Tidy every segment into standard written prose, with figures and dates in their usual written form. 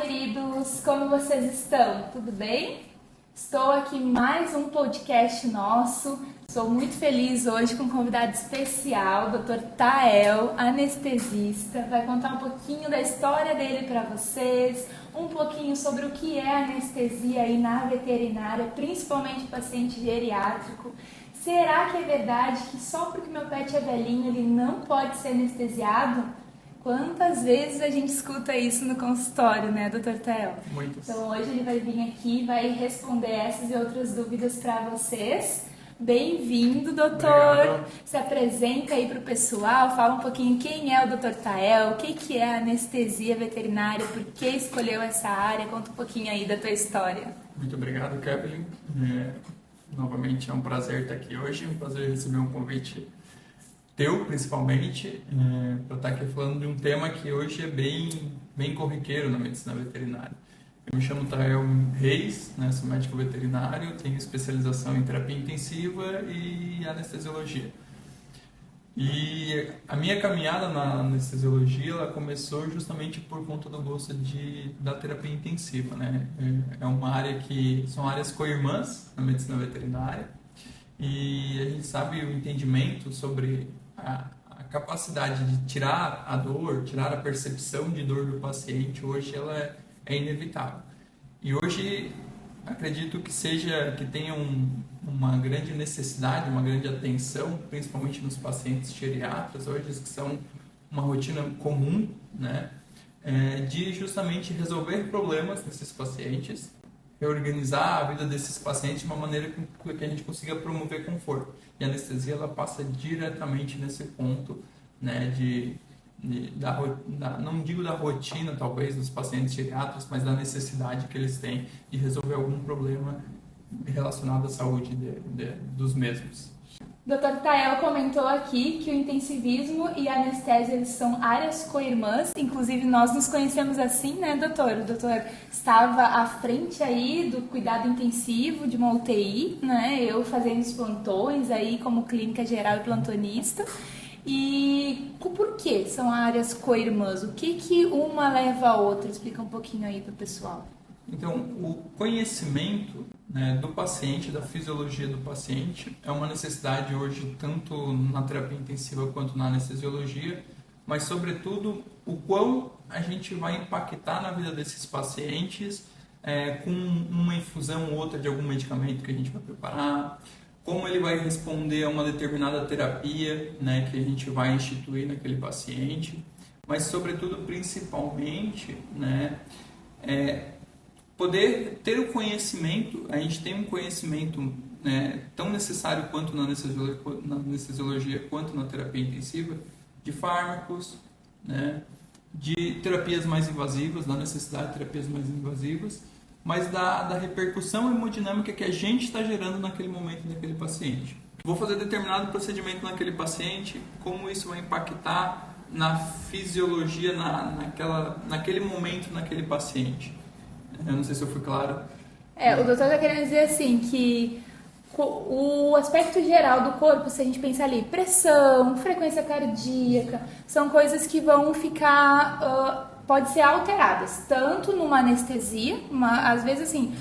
queridos! Como vocês estão? Tudo bem? Estou aqui em mais um podcast nosso. Sou muito feliz hoje com um convidado especial, o Dr. Tael, anestesista. Vai contar um pouquinho da história dele para vocês, um pouquinho sobre o que é anestesia aí na veterinária, principalmente paciente geriátrico. Será que é verdade que só porque meu pet é velhinho ele não pode ser anestesiado? Quantas vezes a gente escuta isso no consultório, né, Dr. Tael? Muitas. Então hoje ele vai vir aqui e vai responder essas e outras dúvidas para vocês. Bem-vindo, doutor! Obrigado. Se apresenta aí para o pessoal, fala um pouquinho quem é o Dr. Tael, o que é a anestesia veterinária, por que escolheu essa área, conta um pouquinho aí da tua história. Muito obrigado, Kevin. Novamente é um prazer estar aqui hoje, um prazer receber um convite teu, principalmente, para estar aqui falando de um tema que hoje é bem corriqueiro na medicina veterinária. Eu me chamo Tael Reis, né, sou médico veterinário, tenho especialização em terapia intensiva e anestesiologia. E a minha caminhada na anestesiologia ela começou justamente por conta do gosto da terapia intensiva, né? É uma área que são áreas co-irmãs na medicina veterinária e a gente sabe o entendimento sobre a capacidade de tirar a dor, tirar a percepção de dor do paciente, hoje ela é inevitável. E hoje acredito que tenha uma grande necessidade, uma grande atenção, principalmente nos pacientes geriatras, hoje que são uma rotina comum, né, de justamente resolver problemas desses pacientes, reorganizar a vida desses pacientes de uma maneira que a gente consiga promover conforto. E a anestesia ela passa diretamente nesse ponto, né, não digo da rotina talvez dos pacientes geriatras, mas da necessidade que eles têm de resolver algum problema relacionado à saúde dos mesmos. Dr. Tael comentou aqui que o intensivismo e a anestésia eles são áreas co-irmãs, inclusive nós nos conhecemos assim, né, doutor? O doutor estava à frente aí do cuidado intensivo de uma UTI, né, eu fazendo os plantões aí como clínica geral e plantonista. E por que são áreas co-irmãs? O que uma leva a outra? Explica um pouquinho aí para o pessoal. Então, o conhecimento, né, do paciente, da fisiologia do paciente, é uma necessidade hoje tanto na terapia intensiva quanto na anestesiologia, mas sobretudo o quão a gente vai impactar na vida desses pacientes com uma infusão ou outra de algum medicamento que a gente vai preparar, como ele vai responder a uma determinada terapia, né, que a gente vai instituir naquele paciente, mas sobretudo, principalmente, né, poder ter o conhecimento, a gente tem um conhecimento, né, tão necessário quanto na anestesiologia quanto na terapia intensiva, de fármacos, né, de terapias mais invasivas, da necessidade de terapias mais invasivas, mas da repercussão hemodinâmica que a gente está gerando naquele momento naquele paciente. Vou fazer determinado procedimento naquele paciente, como isso vai impactar na fisiologia, naquele momento naquele paciente. Eu não sei se eu fui claro. O doutor está querendo dizer assim que o aspecto geral do corpo, se a gente pensar ali, pressão, frequência cardíaca, são coisas que vão ficar... pode ser alteradas, tanto numa anestesia, às vezes assim,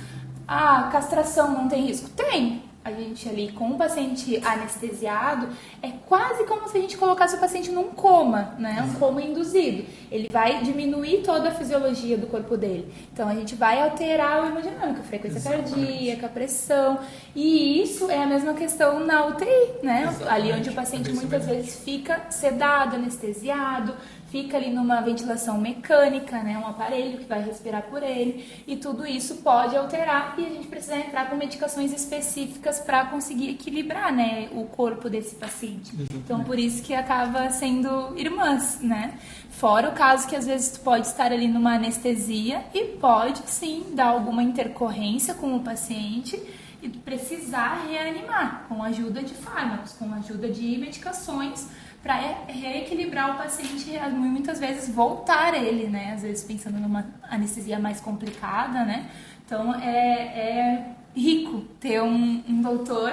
a castração não tem risco? Tem! A gente ali com o paciente anestesiado, é quase como se a gente colocasse o paciente num coma, né? Um coma induzido. Ele vai diminuir toda a fisiologia do corpo dele. Então a gente vai alterar o hemodinâmico, a frequência cardíaca, a pressão. E isso é a mesma questão na UTI, né? Exatamente. Ali onde o paciente muitas vezes fica sedado, anestesiado, fica ali numa ventilação mecânica, né, um aparelho que vai respirar por ele, e tudo isso pode alterar e a gente precisa entrar com medicações específicas para conseguir equilibrar, né, o corpo desse paciente. Exatamente. Então, por isso que acaba sendo irmãs, né? Fora o caso que às vezes tu pode estar ali numa anestesia e pode sim dar alguma intercorrência com o paciente e precisar reanimar com a ajuda de fármacos, com a ajuda de medicações, para reequilibrar o paciente e muitas vezes voltar ele, né? Às vezes pensando numa anestesia mais complicada, né? Então é rico ter um doutor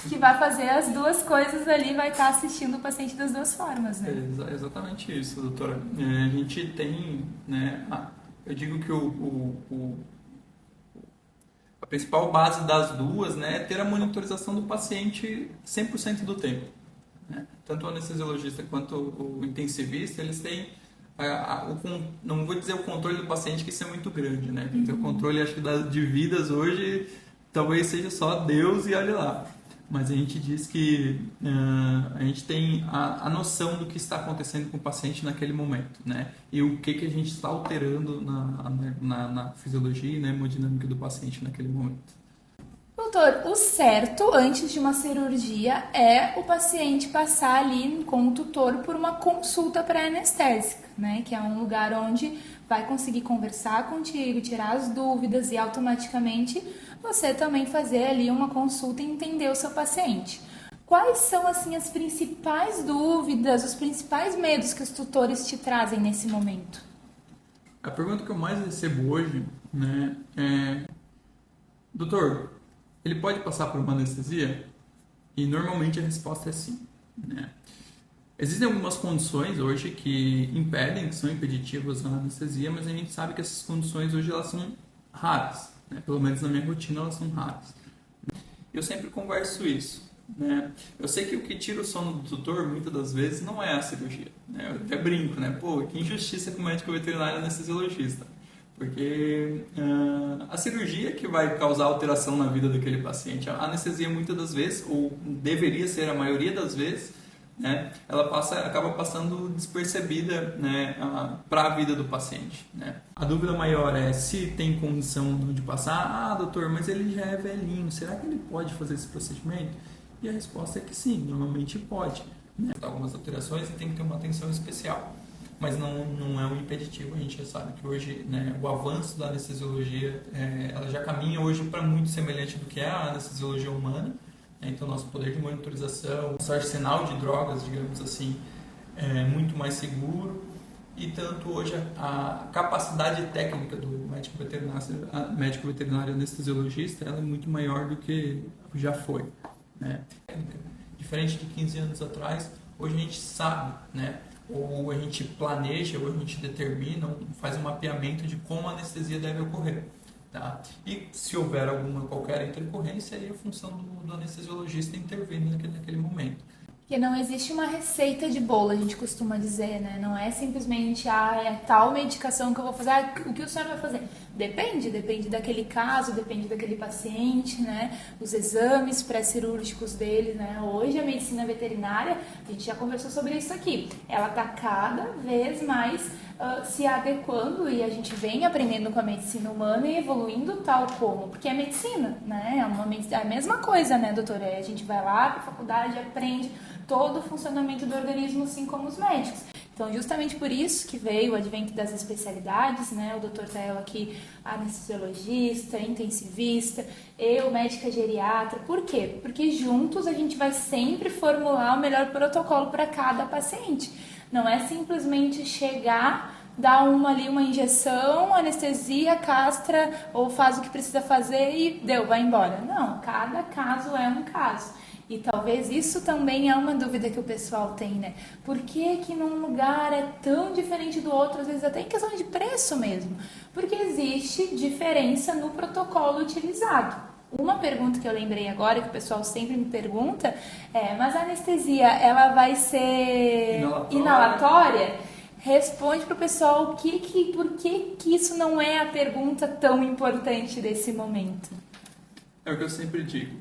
que vai fazer as duas coisas ali, vai estar assistindo o paciente das duas formas, né? É exatamente isso, doutora. A gente tem, né, eu digo que a principal base das duas, né, é ter a monitorização do paciente 100% do tempo, né? Tanto o anestesiologista quanto o intensivista, eles têm, não vou dizer o controle do paciente, que isso é muito grande, né? Porque o controle, acho que de vidas hoje, talvez seja só Deus e olha lá. Mas a gente diz que a gente tem a noção do que está acontecendo com o paciente naquele momento, né? E o que a gente está alterando na fisiologia e na hemodinâmica do paciente naquele momento. Doutor, o certo antes de uma cirurgia é o paciente passar ali com o tutor por uma consulta pré-anestésica, né? Que é um lugar onde vai conseguir conversar contigo, tirar as dúvidas e automaticamente você também fazer ali uma consulta e entender o seu paciente. Quais são, assim, as principais dúvidas, os principais medos que os tutores te trazem nesse momento? A pergunta que eu mais recebo hoje, né, é: doutor, ele pode passar por uma anestesia? E normalmente a resposta é sim, né? Existem algumas condições hoje que impedem, que são impeditivas na anestesia, mas a gente sabe que essas condições hoje elas são raras, né? Pelo menos na minha rotina elas são raras. Eu sempre converso isso, né? Eu sei que o que tira o sono do tutor muitas das vezes não é a cirurgia, né? Eu até brinco, né? Pô, que injustiça com o médico veterinário e anestesiologista. Porque a cirurgia que vai causar alteração na vida daquele paciente. A anestesia muitas das vezes, ou deveria ser a maioria das vezes, né, ela acaba passando despercebida, né, para a vida do paciente, né? A dúvida maior é se tem condição de passar. Ah, doutor, mas ele já é velhinho, será que ele pode fazer esse procedimento? E a resposta é que sim, normalmente pode, né? Algumas alterações e tem que ter uma atenção especial. Mas não é um impeditivo. A gente já sabe que hoje, né, o avanço da anestesiologia ela já caminha hoje para muito semelhante do que é a anestesiologia humana, né? Então, nosso poder de monitorização, nosso arsenal de drogas, digamos assim, é muito mais seguro. E tanto hoje a capacidade técnica do médico veterinário anestesiologista ela é muito maior do que já foi, né? Diferente de 15 anos atrás, hoje a gente sabe, né? Ou a gente planeja, ou a gente determina, faz um mapeamento de como a anestesia deve ocorrer, tá? E se houver qualquer intercorrência, aí é a função do anestesiologista intervir naquele momento. Porque não existe uma receita de bolo, a gente costuma dizer, né? Não é simplesmente, é tal medicação que eu vou fazer, o que o senhor vai fazer? Depende daquele caso, depende daquele paciente, né? Os exames pré-cirúrgicos dele, né? Hoje a medicina veterinária, a gente já conversou sobre isso aqui, ela está cada vez mais se adequando e a gente vem aprendendo com a medicina humana e evoluindo tal como, porque é medicina, né? É a mesma coisa, né, doutora? A gente vai lá para a faculdade, aprende todo o funcionamento do organismo, assim como os médicos. Então, justamente por isso que veio o advento das especialidades, né? O doutor Tael aqui, anestesiologista, intensivista, eu, médica geriatra. Por quê? Porque juntos a gente vai sempre formular o melhor protocolo para cada paciente. Não é simplesmente chegar, dar uma injeção, anestesia, castra ou faz o que precisa fazer e deu, vai embora. Não, cada caso é um caso. E talvez isso também é uma dúvida que o pessoal tem, né? Por que que num lugar é tão diferente do outro, às vezes até em questão de preço mesmo? Porque existe diferença no protocolo utilizado. Uma pergunta que eu lembrei agora, que o pessoal sempre me pergunta, mas a anestesia, ela vai ser inalatória? Responde para o pessoal por que isso não é a pergunta tão importante desse momento. É o que eu sempre digo,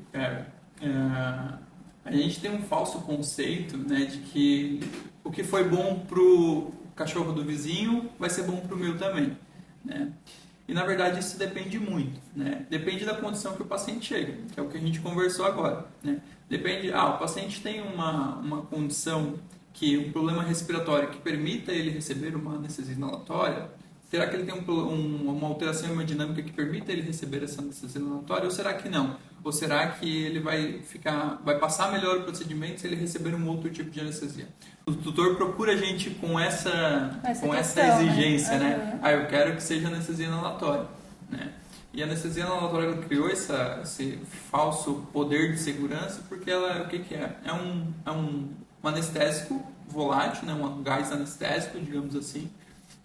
a gente tem um falso conceito, né, de que o que foi bom pro cachorro do vizinho vai ser bom pro meu também, né? E na verdade isso depende muito, né? Depende da condição que o paciente chega, que é o que a gente conversou agora, né? Depende, o paciente tem uma condição um problema respiratório que permita ele receber uma anestesia inalatória. Será que ele tem uma alteração hemodinâmica que permita ele receber essa anestesia inalatória ou será que não? Ou será que ele vai passar melhor o procedimento se ele receber um outro tipo de anestesia? O tutor procura a gente com essa exigência, né? Eu quero que seja anestesia inalatória, né? E a anestesia inalatória criou esse falso poder de segurança porque ela, o que é? É um anestésico volátil, né? Um gás anestésico, digamos assim,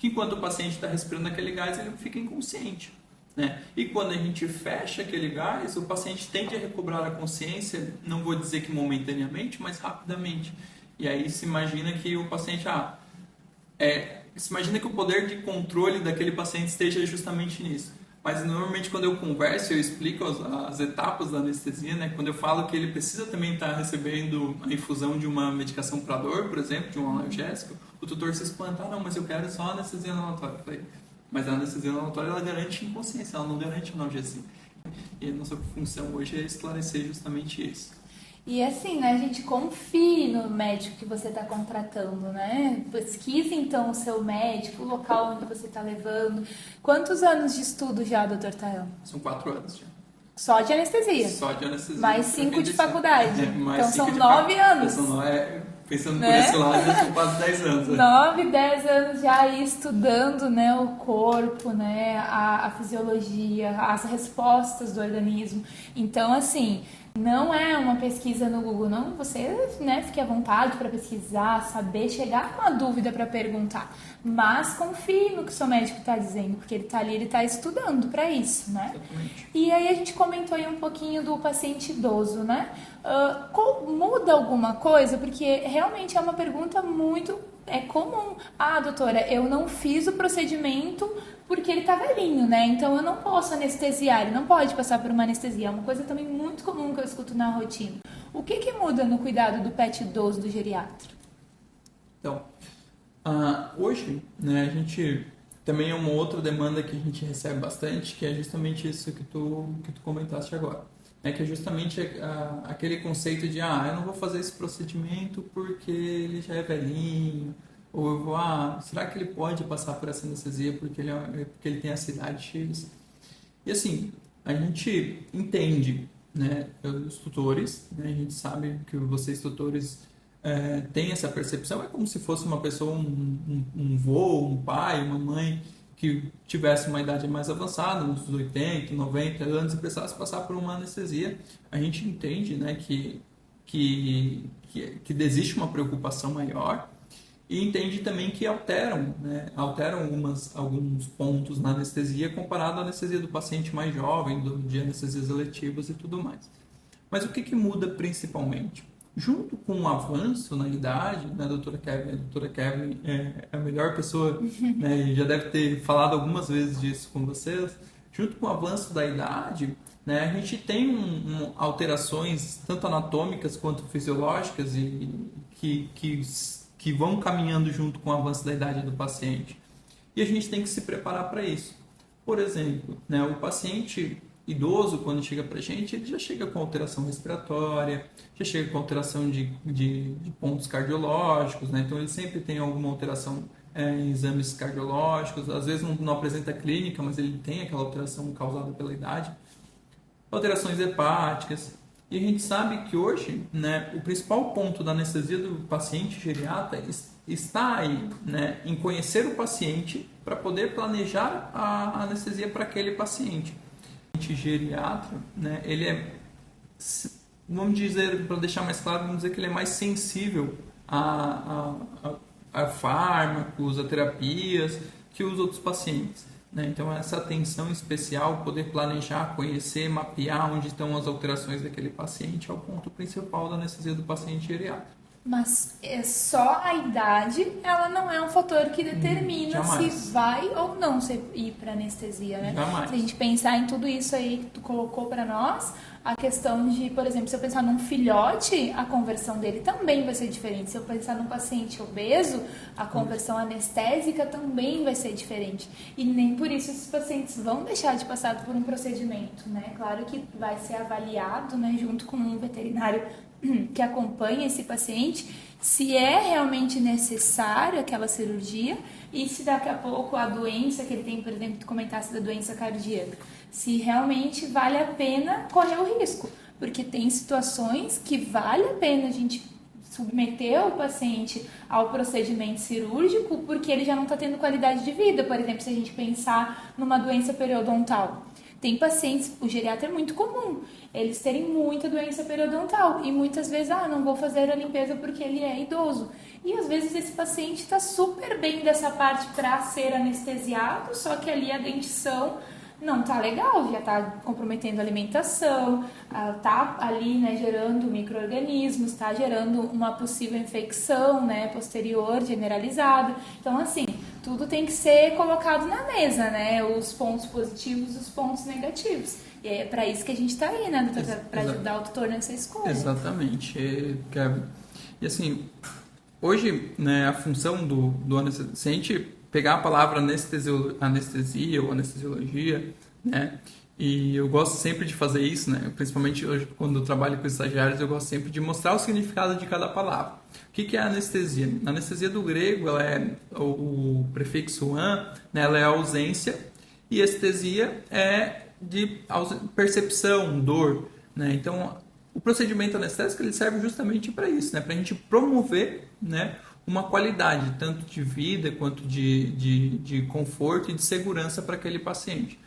que enquanto o paciente está respirando aquele gás, ele fica inconsciente, né? E quando a gente fecha aquele gás, o paciente tende a recobrar a consciência, não vou dizer que momentaneamente, mas rapidamente. E aí se imagina que o paciente, se imagina que o poder de controle daquele paciente esteja justamente nisso. Mas normalmente quando eu converso, eu explico as etapas da anestesia, né? Quando eu falo que ele precisa também estar recebendo a infusão de uma medicação para dor, por exemplo, de um analgésico, o tutor se espanta, não, mas eu quero só anestesia inalatória. Eu falei, mas a anestesia inalatória, ela garante inconsciência, ela não garante analgesia. E a nossa função hoje é esclarecer justamente isso. E assim, né, a gente confie no médico que você está contratando, né? Pesquise então o seu médico, o local onde você está levando. Quantos anos de estudo já, doutor Tael? São 4 anos já. Só de anestesia? Só de anestesia. Mais 5 de faculdade. Mais então são 9 anos. Pensando por esse lado, já são quase 10 anos. 9, 10 anos já aí estudando, né, o corpo, né, a fisiologia, as respostas do organismo. Então, assim, não é uma pesquisa no Google, não. Você, né, fique à vontade para pesquisar, saber, chegar com a dúvida para perguntar. Mas confie no que o seu médico está dizendo, porque ele está ali, ele está estudando para isso, né? Exatamente. E aí a gente comentou aí um pouquinho do paciente idoso, né? Muda alguma coisa? Porque realmente é uma pergunta muito comum. Doutora, eu não fiz o procedimento porque ele tá velhinho, né? Então eu não posso anestesiar, ele não pode passar por uma anestesia. É uma coisa também muito comum que eu escuto na rotina. O que muda no cuidado do pet idoso, do geriatra? Então, hoje, né, a gente também é uma outra demanda que a gente recebe bastante, que é justamente isso que tu comentaste agora. Que é justamente aquele conceito de, eu não vou fazer esse procedimento porque ele já é velhinho, ou eu vou, será que ele pode passar por essa anestesia porque ele tem essa idade X? E assim, a gente entende, né, os tutores, né, a gente sabe que vocês tutores têm essa percepção, é como se fosse uma pessoa, um vô, um pai, uma mãe, que tivesse uma idade mais avançada, uns 80, 90 anos, e precisasse passar por uma anestesia. A gente entende, né, que existe uma preocupação maior e entende também que alteram alguns pontos na anestesia comparado à anestesia do paciente mais jovem, de anestesias eletivas e tudo mais. Mas o que muda principalmente? Junto com o avanço na idade, né, a doutora Kevin é a melhor pessoa, né, e já deve ter falado algumas vezes disso com vocês, junto com o avanço da idade, né, a gente tem alterações tanto anatômicas quanto fisiológicas e que vão caminhando junto com o avanço da idade do paciente. E a gente tem que se preparar para isso. Por exemplo, né, o paciente idoso, quando chega para a gente, ele já chega com alteração respiratória, já chega com alteração de pontos cardiológicos, né? Então ele sempre tem alguma alteração em exames cardiológicos, às vezes não apresenta clínica, mas ele tem aquela alteração causada pela idade, alterações hepáticas. E a gente sabe que hoje, né, o principal ponto da anestesia do paciente geriatra está aí, né, em conhecer o paciente para poder planejar a anestesia para aquele paciente. Geriatra, né, ele vamos dizer, para deixar mais claro, vamos dizer que ele é mais sensível a fármacos, a terapias que os outros pacientes, né? Então essa atenção especial, poder planejar, conhecer, mapear onde estão as alterações daquele paciente é o ponto principal da anestesia do paciente geriatra. Mas só a idade, ela não é um fator que determina se vai ou não ir para anestesia, né? Jamais. Se a gente pensar em tudo isso aí que tu colocou para nós, a questão de, por exemplo, se eu pensar num filhote, a conversão dele também vai ser diferente. Se eu pensar num paciente obeso, a conversão anestésica também vai ser diferente. E nem por isso esses pacientes vão deixar de passar por um procedimento, né? Claro que vai ser avaliado, né, junto com um veterinário que acompanha esse paciente, se é realmente necessário aquela cirurgia e se daqui a pouco a doença que ele tem, por exemplo, tu comentasse da doença cardíaca, se realmente vale a pena correr o risco, porque tem situações que vale a pena a gente submeter o paciente ao procedimento cirúrgico porque ele já não está tendo qualidade de vida. Por exemplo, se a gente pensar numa doença periodontal, tem pacientes, o geriatra é muito comum, eles terem muita doença periodontal e muitas vezes, não vou fazer a limpeza porque ele é idoso. E às vezes esse paciente está super bem dessa parte para ser anestesiado, só que ali a dentição não tá legal, já tá comprometendo a alimentação, tá ali, né, gerando micro-organismos, tá gerando uma possível infecção, né, posterior, generalizada. Então, assim, tudo tem que ser colocado na mesa, né, os pontos positivos e os pontos negativos. E é para isso que a gente tá aí, né, doutor, para ajudar o tutor nessa escolha. Exatamente. E assim, hoje, né, a função do anestesista, se a gente pegar a palavra anestesia ou anestesiologia, né, e eu gosto sempre de fazer isso, né, principalmente hoje quando eu trabalho com estagiários, eu gosto sempre de mostrar o significado de cada palavra. O que é a anestesia? A anestesia do grego, ela é o prefixo an, né, ela é ausência, e estesia é de percepção, dor, né? Então, o procedimento anestésico ele serve justamente para isso, né? Para a gente promover, né, uma qualidade, tanto de vida quanto de conforto e de segurança para aquele paciente.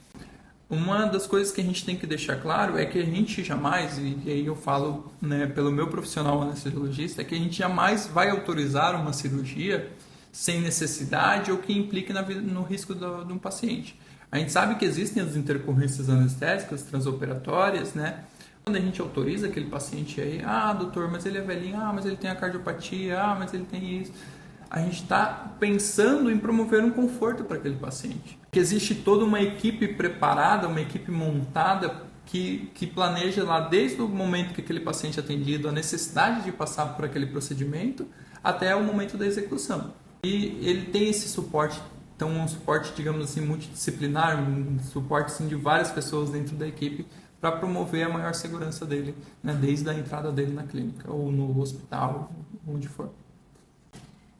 Uma das coisas que a gente tem que deixar claro é que a gente jamais, e aí eu falo, né, pelo meu profissional anestesiologista, é que a gente jamais vai autorizar uma cirurgia sem necessidade ou que implique no risco de um paciente. A gente sabe que existem as intercorrências anestésicas transoperatórias, né? Quando a gente autoriza aquele paciente aí, doutor, mas ele é velhinho, mas ele tem a cardiopatia, mas ele tem isso. A gente está pensando em promover um conforto para aquele paciente. Que existe toda uma equipe preparada, uma equipe montada que planeja lá desde o momento que aquele paciente é atendido, a necessidade de passar por aquele procedimento, até o momento da execução. E ele tem esse suporte. Então, um suporte, digamos assim, multidisciplinar, um suporte assim, de várias pessoas dentro da equipe para promover a maior segurança dele, né, desde a entrada dele na clínica ou no hospital, onde for.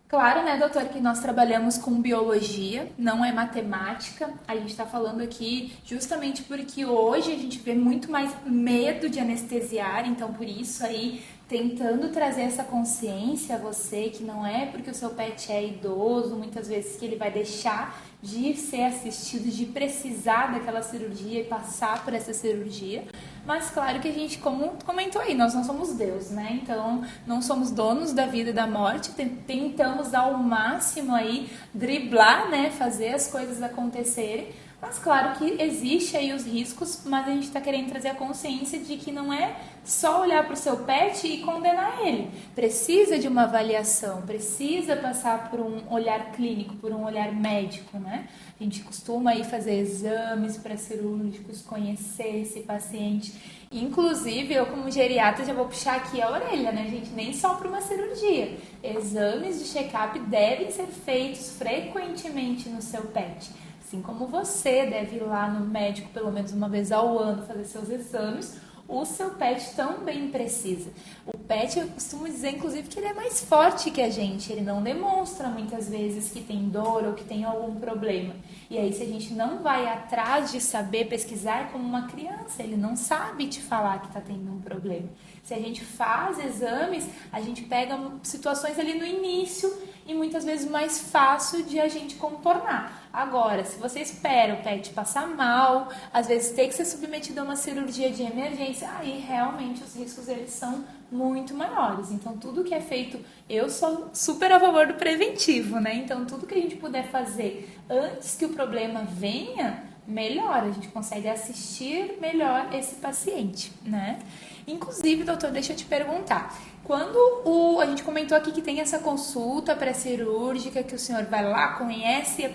Claro, né, doutor, que nós trabalhamos com biologia, não é matemática. A gente está falando aqui justamente porque hoje a gente vê muito mais medo de anestesiar, então por isso aí tentando trazer essa consciência a você que não é porque o seu pet é idoso, muitas vezes que ele vai deixar de ser assistido, de precisar daquela cirurgia e passar por essa cirurgia. Mas claro que a gente, como comentou aí, nós não somos Deus, né? Então não somos donos da vida e da morte, tentamos ao máximo aí driblar, né? Fazer as coisas acontecerem. Mas claro que existe aí os riscos, mas a gente está querendo trazer a consciência de que não é só olhar para o seu pet e condenar ele. Precisa de uma avaliação, precisa passar por um olhar clínico, por um olhar médico, né? A gente costuma aí fazer exames pré-cirúrgicos, conhecer esse paciente. Inclusive, eu como geriatra já vou puxar aqui a orelha, né, gente? Nem só para uma cirurgia. Exames de check-up devem ser feitos frequentemente no seu pet. Assim como você deve ir lá no médico pelo menos uma vez ao ano fazer seus exames, o seu pet também precisa. O pet, eu costumo dizer, inclusive, que ele é mais forte que a gente. Ele não demonstra muitas vezes que tem dor ou que tem algum problema. E aí, se a gente não vai atrás de saber pesquisar como uma criança, ele não sabe te falar que está tendo um problema. Se a gente faz exames, a gente pega situações ali no início e muitas vezes mais fácil de a gente contornar. Agora, se você espera o pet passar mal, às vezes ter que ser submetido a uma cirurgia de emergência, aí realmente os riscos eles são muito maiores. Então, tudo que é feito, eu sou super a favor do preventivo, né? Então, tudo que a gente puder fazer antes que o problema venha, melhor, a gente consegue assistir melhor esse paciente, né? Inclusive, doutor, deixa eu te perguntar, quando a gente comentou aqui que tem essa consulta pré-cirúrgica, que o senhor vai lá, conhece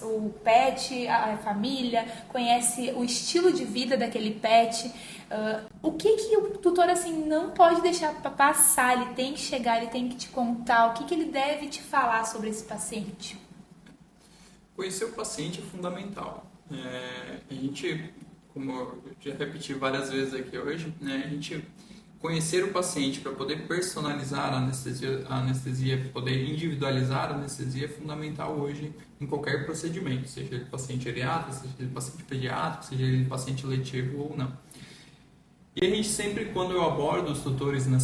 o pet, a família, conhece o estilo de vida daquele pet, o que o tutor assim não pode deixar passar, ele tem que chegar, ele tem que te contar, o que ele deve te falar sobre esse paciente? Conhecer o paciente é fundamental. A gente, como eu já repeti várias vezes aqui hoje, né, a gente conhecer o paciente para poder personalizar a anestesia, poder individualizar a anestesia é fundamental hoje em qualquer procedimento, seja ele paciente geriátrico, seja ele paciente pediátrico, seja ele paciente letivo ou não. E a gente sempre, quando eu abordo os tutores na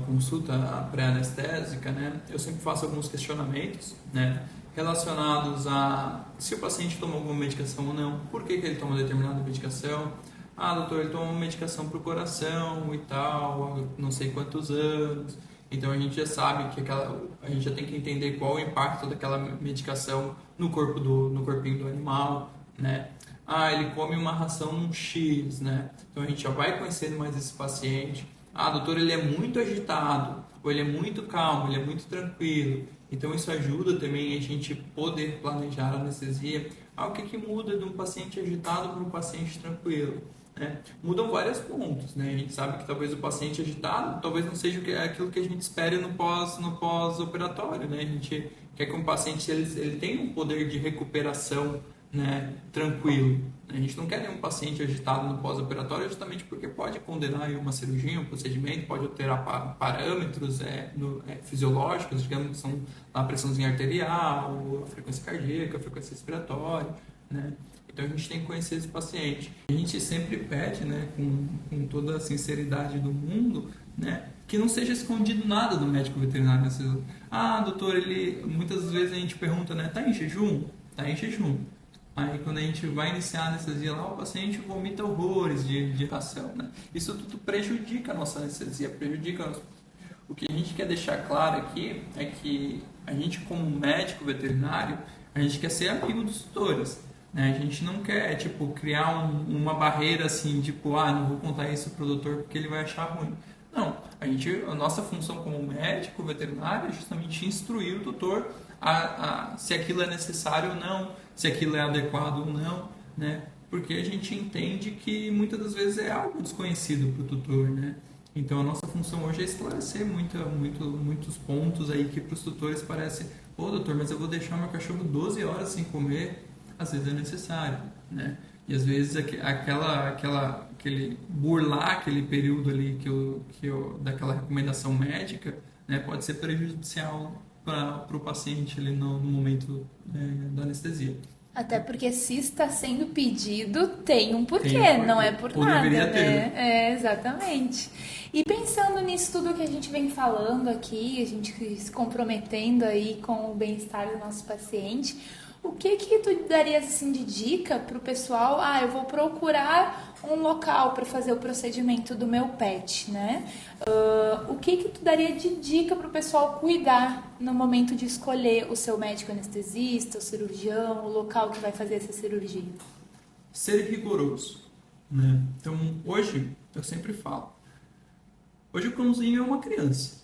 consulta pré-anestésica, né, eu sempre faço alguns questionamentos, né, relacionados a se o paciente toma alguma medicação ou não, por que ele toma determinada medicação. Doutor, ele toma uma medicação para o coração e tal, há não sei quantos anos. Então a gente já sabe que a gente já tem que entender qual o impacto daquela medicação no corpinho do animal, né? Ah, ele come uma ração X, né? Então a gente já vai conhecendo mais esse paciente. Ah, doutor, ele é muito agitado, ou ele é muito calmo, ele é muito tranquilo. Então isso ajuda também a gente poder planejar a anestesia. Ah, o que muda de um paciente agitado para um paciente tranquilo? Né? Mudam vários pontos, né? A gente sabe que talvez o paciente agitado talvez não seja aquilo que a gente espere no pós-operatório, né? A gente quer que um paciente ele tenha um poder de recuperação, né, tranquilo. A gente não quer nenhum paciente agitado no pós-operatório justamente porque pode condenar uma cirurgia, um procedimento, pode alterar parâmetros fisiológicos, digamos que são a pressãozinha arterial, a frequência cardíaca, a frequência respiratória, né? Então a gente tem que conhecer esse paciente. A gente sempre pede, né, com toda a sinceridade do mundo, né, que não seja escondido nada do médico veterinário. Ah, doutor, muitas vezes a gente pergunta, né, tá em jejum? Tá em jejum. Aí quando a gente vai iniciar a anestesia lá, o paciente vomita horrores de ração, né? Isso tudo prejudica a nossa anestesia, O que a gente quer deixar claro aqui é que a gente, como médico veterinário, a gente quer ser amigo dos tutores, né? A gente não quer, criar uma barreira assim, não vou contar isso pro doutor porque ele vai achar ruim. Não, a nossa função como médico veterinário é justamente instruir o tutor se aquilo é necessário ou não, se aquilo é adequado ou não, né? Porque a gente entende que muitas das vezes é algo desconhecido para o tutor, né? Então a nossa função hoje é esclarecer muitos pontos aí que para os tutores parece, doutor, mas eu vou deixar meu cachorro 12 horas sem comer, às vezes é necessário, né? E às vezes aquele burlar aquele período ali daquela recomendação médica, né, pode ser prejudicial para o paciente ali no momento da anestesia. Até porque se está sendo pedido, tem um porquê, não é por nada, deveria ter, né? Exatamente. E pensando nisso tudo que a gente vem falando aqui, a gente se comprometendo aí com o bem-estar do nosso paciente, o que tu darias assim de dica para o pessoal? Eu vou procurar um local para fazer o procedimento do meu pet, né? O que tu daria de dica para o pessoal cuidar no momento de escolher o seu médico anestesista, o cirurgião, o local que vai fazer essa cirurgia? Ser rigoroso, né? Então, hoje, eu sempre falo, hoje o cãozinho é uma criança,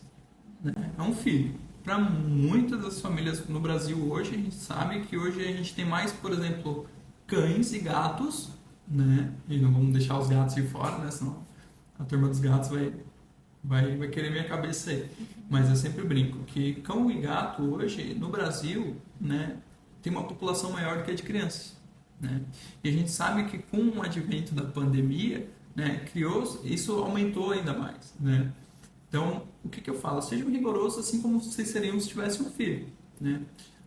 né? É um filho. Para muitas das famílias no Brasil hoje, a gente sabe que hoje a gente tem mais, por exemplo, cães e gatos, né? E não vamos deixar os gatos de fora, né? Senão a turma dos gatos vai querer minha cabeça aí. Mas eu sempre brinco que cão e gato hoje, no Brasil, né, tem uma população maior do que a de crianças, né? E a gente sabe que com o advento da pandemia, né, isso aumentou ainda mais, né? Então, o que eu falo? Sejam rigorosos assim como vocês seriam se tivessem um filho, né?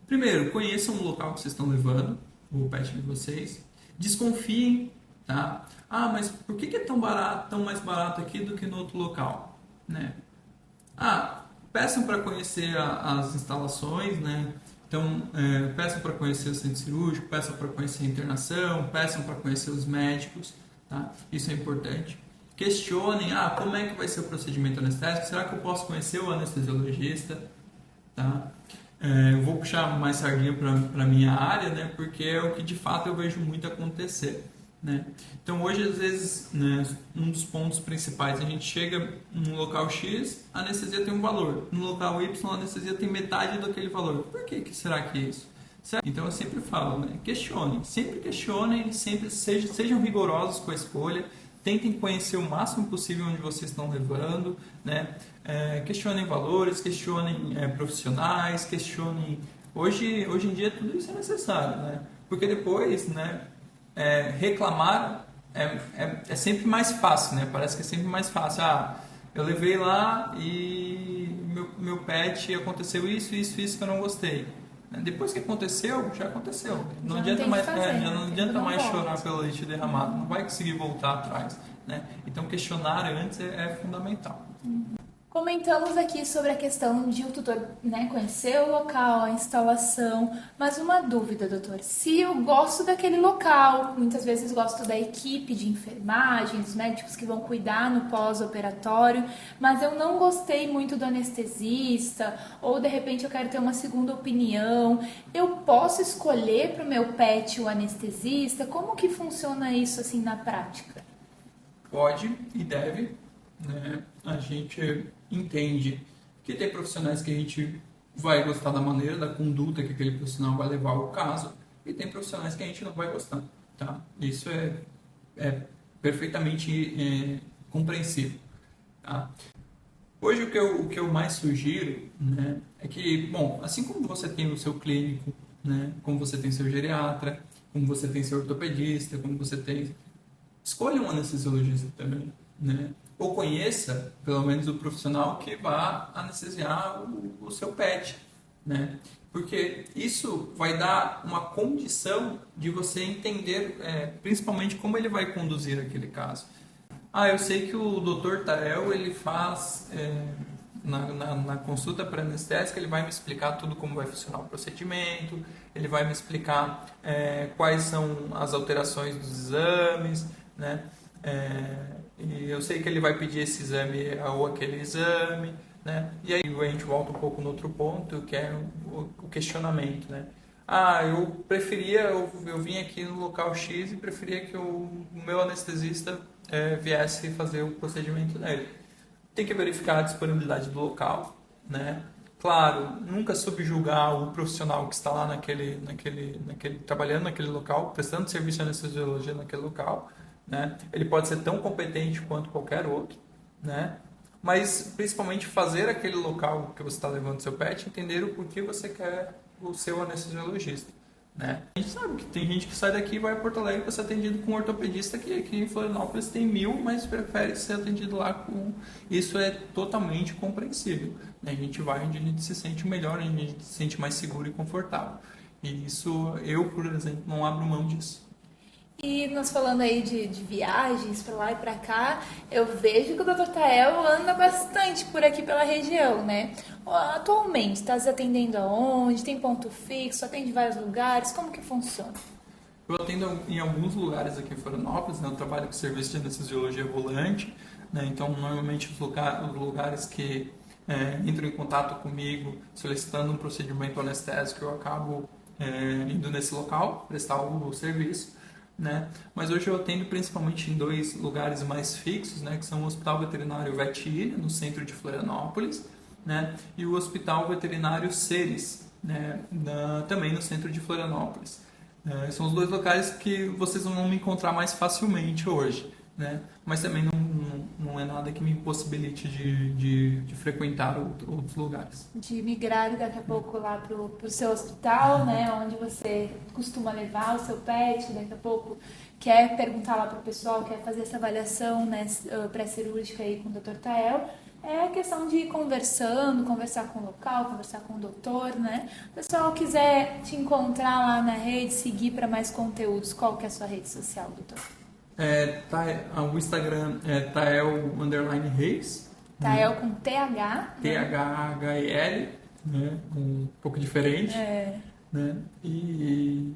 Primeiro, conheçam o local que vocês estão levando, o pet de vocês. Desconfiem, tá? Mas por que é tão mais barato aqui do que no outro local, né? Peçam para conhecer as instalações, né? Então, peçam para conhecer o centro cirúrgico, peçam para conhecer a internação, peçam para conhecer os médicos, tá? Isso é importante. Questionem, como é que vai ser o procedimento anestésico? Será que eu posso conhecer o anestesiologista? Tá? Eu vou puxar mais sardinha para a minha área, né? Porque é o que de fato eu vejo muito acontecer, né? Então hoje, às vezes, né, um dos pontos principais, a gente chega num local X, a anestesia tem um valor. No local Y, a anestesia tem metade daquele valor. Por que será que é isso? Então eu sempre falo, né? Questionem, sempre sejam rigorosos com a escolha. Tentem conhecer o máximo possível onde vocês estão levando, né? Questionem valores, questionem profissionais, questionem... Hoje em dia tudo isso é necessário, né? Porque depois, né, reclamar é sempre mais fácil, né? Parece que é sempre mais fácil. Eu levei lá e meu pet aconteceu isso que eu não gostei. Depois que aconteceu, já aconteceu. Não adianta mais chorar pelo leite derramado. Não vai conseguir voltar atrás, né? Então questionar antes é fundamental. Comentamos aqui sobre a questão de o tutor, né, conhecer o local, a instalação, mas uma dúvida, doutor. Se eu gosto daquele local, muitas vezes gosto da equipe de enfermagem, dos médicos que vão cuidar no pós-operatório, mas eu não gostei muito do anestesista, ou de repente eu quero ter uma segunda opinião, eu posso escolher para o meu pet o anestesista? Como que funciona isso assim na prática? Pode e deve, né? A gente entende que tem profissionais que a gente vai gostar da maneira, da conduta que aquele profissional vai levar ao caso, e tem profissionais que a gente não vai gostar, tá? Isso é perfeitamente compreensível, tá? Hoje o que eu mais sugiro, né, é que, bom, assim como você tem o seu clínico, né, como você tem seu geriatra, como você tem seu ortopedista, como você tem... Escolha um anestesiologista também, né? Ou conheça, pelo menos, o profissional que vá anestesiar o seu pet, né? Porque isso vai dar uma condição de você entender, principalmente, como ele vai conduzir aquele caso. Eu sei que o Dr. Tael, ele faz, na consulta pré-anestésica, ele vai me explicar tudo como vai funcionar o procedimento, ele vai me explicar quais são as alterações dos exames, né? E eu sei que ele vai pedir esse exame ou aquele exame, né? E aí a gente volta um pouco no outro ponto, que é o questionamento, né? Eu vim aqui no local X e preferia que o meu anestesista viesse fazer o procedimento dele. Tem que verificar a disponibilidade do local, né? Claro, nunca subjugar o profissional que está lá trabalhando naquele local, prestando serviço de anestesiologia naquele local, né? Ele pode ser tão competente quanto qualquer outro, né? Mas principalmente fazer aquele local que você está levando seu pet entender o porquê você quer o seu anestesiologista, né? A gente sabe que tem gente que sai daqui e vai a Porto Alegre para ser atendido com um ortopedista que aqui em Florianópolis tem 1000, mas prefere ser atendido lá com... Isso é totalmente compreensível, né? A gente vai onde a gente se sente melhor, onde a gente se sente mais seguro e confortável. E isso, eu, por exemplo, não abro mão disso. E nós falando aí de viagens para lá e para cá, eu vejo que o Dr. Tael anda bastante por aqui pela região, né? Atualmente, está se atendendo aonde? Tem ponto fixo? Atende em vários lugares? Como que funciona? Eu atendo em alguns lugares aqui em Florianópolis, né? Eu trabalho com serviço de anestesiologia volante, né? Então, normalmente os lugares que entram em contato comigo solicitando um procedimento anestésico, eu acabo indo nesse local, prestar o serviço, né? Mas hoje eu atendo principalmente em 2 lugares mais fixos, né? Que são o Hospital Veterinário Vetilha, no centro de Florianópolis, né? E o Hospital Veterinário Ceres, né? Também no centro de Florianópolis. São os 2 locais que vocês vão me encontrar mais facilmente hoje, né? Mas também não é nada que me impossibilite de frequentar outros lugares. De migrar daqui a pouco lá pro seu hospital, né? Onde você costuma levar o seu pet, daqui a pouco quer perguntar lá pro pessoal, quer fazer essa avaliação, né, pré-cirúrgica aí com o Dr. Tael. É a questão de ir conversar com o local, conversar com o doutor, né? Se o pessoal quiser te encontrar lá na rede, seguir para mais conteúdos, qual que é a sua rede social, doutor? O Instagram é Tael_Reis. Tael com TH. THHEL, né? Um pouco diferente. Né? E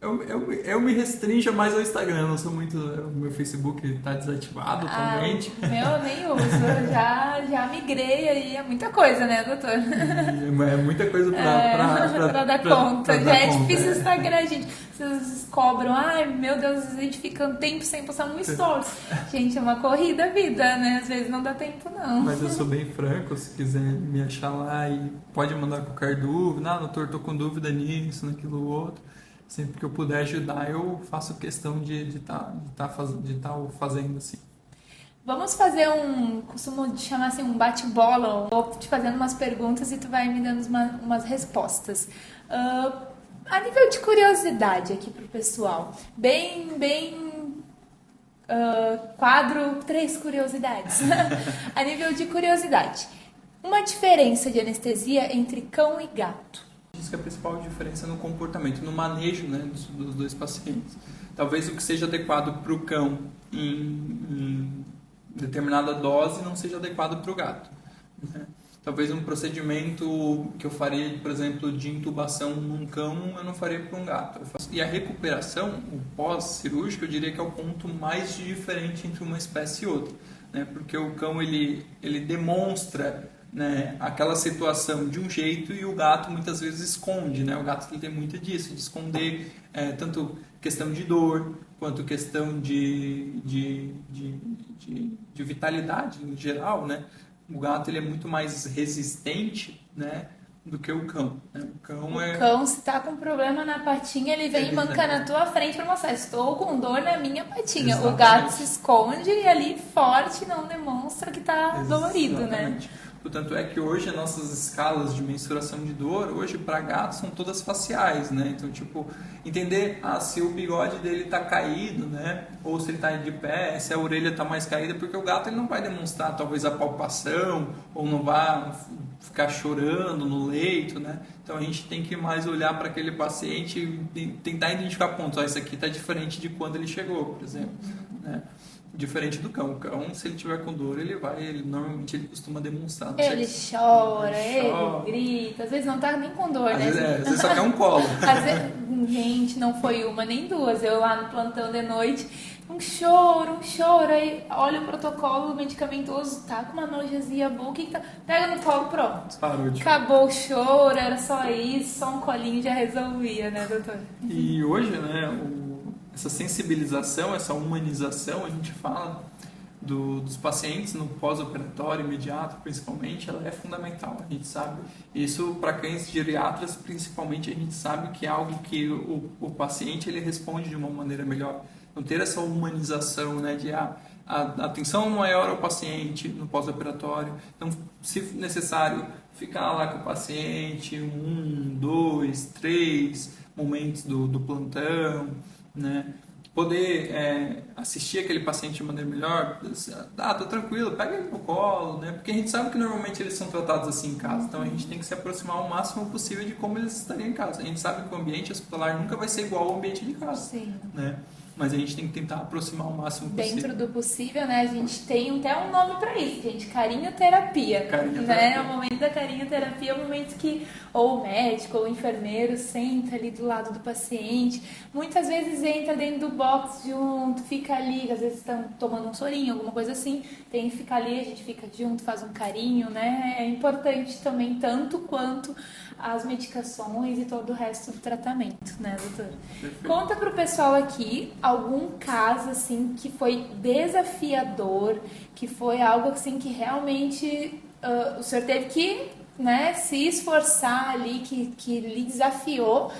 eu me restringo mais ao Instagram, não sou muito... O meu Facebook está desativado atualmente. O meu eu nem uso, já migrei aí, é muita coisa, né, doutor? É muita coisa para dar conta. Já é difícil o Instagram, gente. Vocês cobram, meu Deus, a gente fica um tempo sem postar um stories. Gente, é uma corrida a vida, né? Às vezes não dá tempo, não. Mas eu sou bem franco, se quiser me achar lá e pode mandar qualquer dúvida. Doutor, tô com dúvida nisso, naquilo outro. Sempre que eu puder ajudar, eu faço questão de estar fazendo assim. Vamos fazer costumo chamar assim um bate-bola. Vou te fazendo umas perguntas e tu vai me dando umas respostas. A nível de curiosidade aqui pro pessoal, quadro 3 curiosidades. A nível de curiosidade, uma diferença de anestesia entre cão e gato? Diz que a principal diferença é no comportamento, no manejo, né, dos 2 pacientes. Talvez o que seja adequado para o cão em determinada dose não seja adequado para o gato. né? Talvez um procedimento que eu faria, por exemplo, de intubação num cão, eu não faria para um gato. E a recuperação, o pós-cirúrgico, eu diria que é o ponto mais diferente entre uma espécie e outra, né? Porque o cão ele demonstra, né, aquela situação de um jeito e o gato muitas vezes esconde, né? O gato ele tem muito disso, de esconder tanto questão de dor quanto questão de vitalidade em geral, né? O gato ele é muito mais resistente, né, do que o cão, né? O cão, se tá com problema na patinha, ele vem e manca na tua frente para mostrar, estou com dor na minha patinha. Exatamente. O gato se esconde e ali forte não demonstra que tá dolorido, né? Portanto, é que hoje as nossas escalas de mensuração de dor, hoje para gatos são todas faciais, né? Então, tipo, entender se o bigode dele tá caído, né? Ou se ele tá de pé, se a orelha tá mais caída, porque o gato ele não vai demonstrar talvez a palpação, ou não vai ficar chorando no leito, né? Então a gente tem que mais olhar para aquele paciente e tentar identificar pontos. Isso aqui tá diferente de quando ele chegou, por exemplo, né? Diferente do cão. O cão, se ele tiver com dor, normalmente ele costuma demonstrar. Ele chora, ele grita. Às vezes não tá nem com dor, né? Às vezes só quer um colo. Às vezes, gente, não foi uma nem duas. Eu lá no plantão de noite, um choro. Aí olha o protocolo medicamentoso, tá com uma analgesia boa, o que tá? Pega no colo, pronto. Parou acabou o choro, era só isso, só um colinho já resolvia, né, doutor? E hoje, né, essa sensibilização, essa humanização, a gente fala dos pacientes no pós-operatório imediato, principalmente, ela é fundamental, a gente sabe. Isso para cães geriatras, principalmente, a gente sabe que é algo que o paciente ele responde de uma maneira melhor. Não ter essa humanização, né, de a atenção maior ao paciente no pós-operatório. Então, se necessário, ficar lá com o paciente 1, 2, 3 momentos do plantão, né? Poder assistir aquele paciente de maneira melhor. Tô tranquilo, pega ele no colo, né? Porque a gente sabe que normalmente eles são tratados assim em casa, então a gente tem que se aproximar o máximo possível de como eles estariam em casa. A gente sabe que o ambiente hospitalar nunca vai ser igual ao ambiente de casa. Sim. Né? Mas a gente tem que tentar aproximar o máximo possível. Dentro do possível, né? A gente tem até um nome para isso, gente. Carinhoterapia. Né? O momento da carinhoterapia é o momento que ou o médico ou o enfermeiro senta ali do lado do paciente. Muitas vezes entra dentro do box junto, fica ali, às vezes estão tomando um sorinho, alguma coisa assim. Tem que ficar ali, a gente fica junto, faz um carinho, né? É importante também, tanto quanto as medicações e todo o resto do tratamento, né, doutor? Perfeito. Conta pro pessoal aqui algum caso, assim, que foi desafiador, que foi algo, assim, que realmente o senhor teve que, né, se esforçar ali, que lhe desafiou,